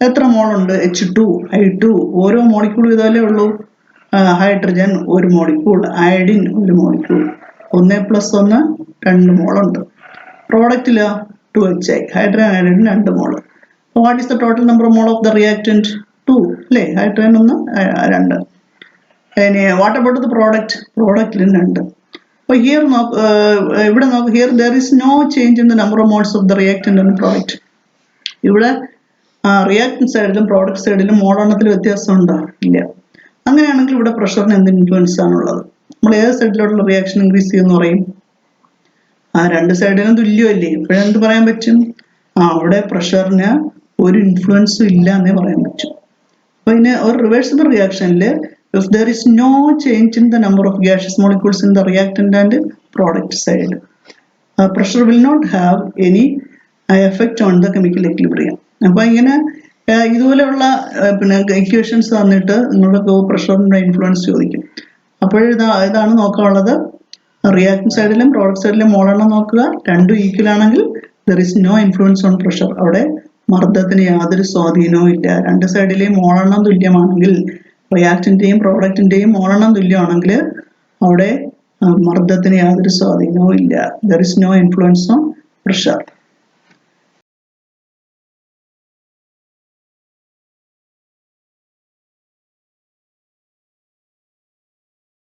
എത്ര മോളുണ്ട്? H2I2. ഓരോ മോളിക്യൂൾ ഇതുപോലെ ഉള്ളൂ. ഹൈഡ്രജൻ ഒരു മോളിക്യൂൾ, അയഡിൻ ഒരു മോളിക്യൂൾ, 1+1 2 മോളുണ്ട്. പ്രോഡക്റ്റില് 2HI, hydrogen iodine 2 mole. What is the total number of mole of the reactant? 2 അല്ലേ? Hydrogen 1, 2. What about the product? പ്രോഡക്റ്റിലും 2. അപ്പോൾ ഇവിടെ നോക്ക്, here there is no change in the number of moles of the reactant and product. ഇവിടെ reactant സൈഡിലും product സൈഡിലും മോളെണ്ണത്തിൽ വ്യത്യാസം ഉണ്ടോ? ഇല്ല. അങ്ങനെയാണെങ്കിൽ ഇവിടെ പ്രഷറിന് എന്ത് ഇൻഫ്ലുവൻസ് ആണുള്ളത്? നമ്മൾ ഏത് സൈഡിലോട്ടുള്ള റിയാക്ഷൻ ഇൻക്രീസ് ചെയ്യുമെന്ന് പറയും? രണ്ട് സൈഡിലും തുല്യമല്ലേ? ഇപ്പോഴെന്ത് പറയാൻ പറ്റും? അവിടെ പ്രഷറിന് ഒരു ഇൻഫ്ലുവൻസും ഇല്ല എന്നേ പറയാൻ പറ്റും. അപ്പോൾ ഇതിന് ഒരു reversible റിയാക്ഷനിൽ if there is no change in the number of gaseous molecules in the reactant and product side, pressure will not have any effect on the chemical equilibrium. അപ്പോൾ ഇങ്ങനെ ഇതുപോലെയുള്ള പിന്നെ ഇക്വേഷൻസ് തന്നിട്ട് നിങ്ങൾക്ക് പ്രഷറിന്റെ ഇൻഫ്ലുവൻസ് ചോദിക്കും. ഇതാണ് നോക്കാനുള്ളത്. റിയാക്ടന്റ് സൈഡിലും product സൈഡിലും മോളെണ്ണം നോക്കുക. രണ്ടും ഈക്വൽ ആണെങ്കിൽ there is no influence on pressure. അവിടെ മർദ്ദത്തിന് യാതൊരു സ്വാധീനവും ഇല്ല. രണ്ട് സൈഡിലെയും മോളെണ്ണം തുല്യമാണെങ്കിൽ, റിയാക്റ്റിന്റെയും പ്രോഡക്റ്റിന്റെയും മോളെണ്ണം തുല്യമാണെങ്കിൽ അവിടെ മർദ്ദത്തിന് യാതൊരു സ്വാധീനവും ഇല്ല. There is no influence on pressure.